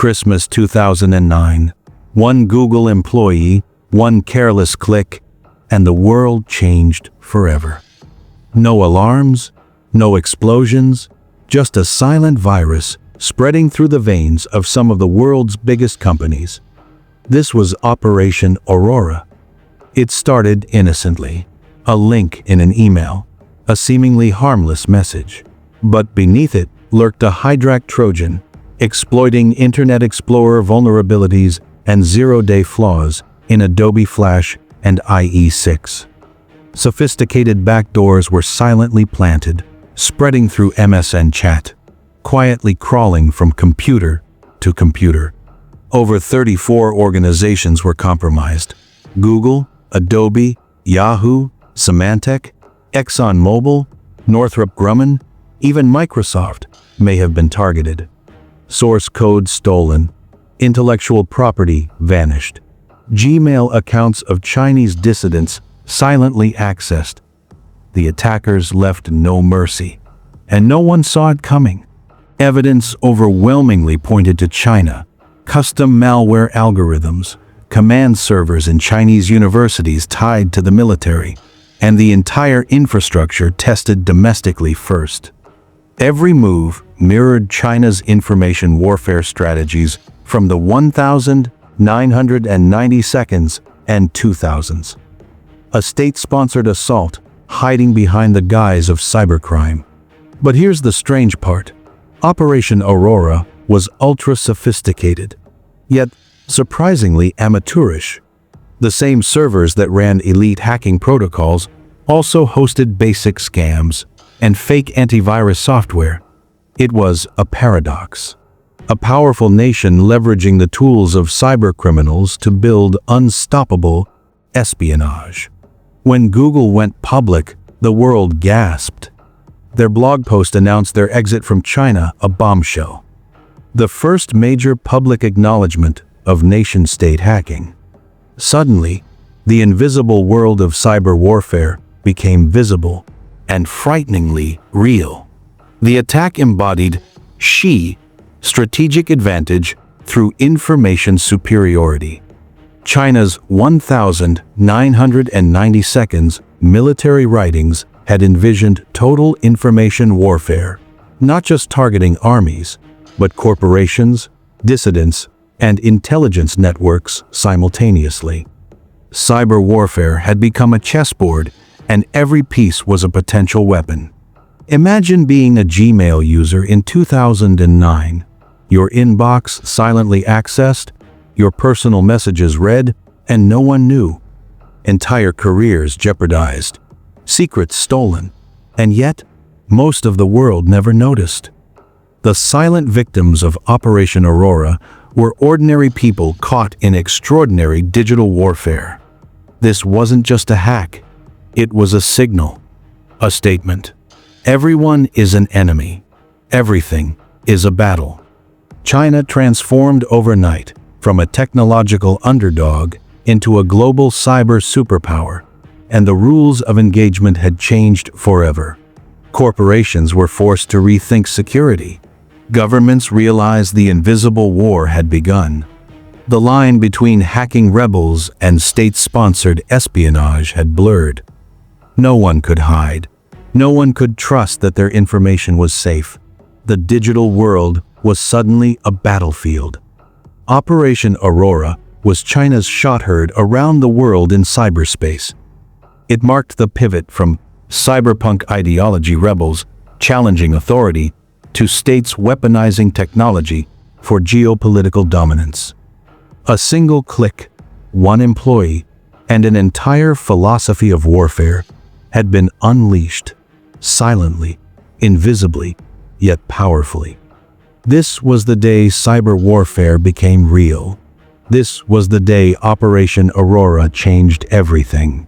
Christmas 2009. One Google employee, one careless click, and the world changed forever. No alarms, no explosions, just a silent virus spreading through the veins of some of the world's biggest companies. This was Operation Aurora. It started innocently, a link in an email, a seemingly harmless message. But beneath it lurked a Hydraq trojan, exploiting Internet Explorer vulnerabilities and zero-day flaws in Adobe Flash and IE6. Sophisticated backdoors were silently planted, spreading through MSN chat, quietly crawling from computer to computer. Over 34 organizations were compromised. Google, Adobe, Yahoo, Symantec, ExxonMobil, Northrop Grumman, even Microsoft may have been targeted. Source code stolen. Intellectual property vanished. Gmail accounts of Chinese dissidents silently accessed. The attackers left no mercy, and no one saw it coming. Evidence overwhelmingly pointed to China. Custom malware algorithms, command servers in Chinese universities tied to the military, and the entire infrastructure tested domestically first. Every move mirrored China's information warfare strategies from the 1992s and 2000s. A state-sponsored assault hiding behind the guise of cybercrime. But here's the strange part. Operation Aurora was ultra-sophisticated, yet surprisingly amateurish. The same servers that ran elite hacking protocols also hosted basic scams and fake antivirus software. It was a paradox. A powerful nation leveraging the tools of cybercriminals to build unstoppable espionage. When Google went public, the world gasped. Their blog post announced their exit from China, a bombshell. The first major public acknowledgement of nation-state hacking. Suddenly, the invisible world of cyber warfare became visible and frighteningly real. The attack embodied strategic advantage through information superiority. China's 1992 military writings had envisioned total information warfare, not just targeting armies, but corporations, dissidents, and intelligence networks simultaneously. Cyber warfare had become a chessboard, and every piece was a potential weapon. Imagine being a Gmail user in 2009. Your inbox silently accessed, your personal messages read, and no one knew. Entire careers jeopardized, secrets stolen, and yet, most of the world never noticed. The silent victims of Operation Aurora were ordinary people caught in extraordinary digital warfare. This wasn't just a hack, it was a signal, a statement. Everyone is an enemy. Everything is a battle. China transformed overnight from a technological underdog into a global cyber superpower, and the rules of engagement had changed forever. Corporations were forced to rethink security. Governments realized the invisible war had begun. The line between hacking rebels and state-sponsored espionage had blurred. No one could hide. No one could trust that their information was safe. The digital world was suddenly a battlefield. Operation Aurora was China's shot heard around the world in cyberspace. It marked the pivot from cyberpunk ideology rebels challenging authority to states weaponizing technology for geopolitical dominance. A single click, one employee, and an entire philosophy of warfare had been unleashed, silently, invisibly, yet powerfully. This was the day cyber warfare became real. This was the day Operation Aurora changed everything.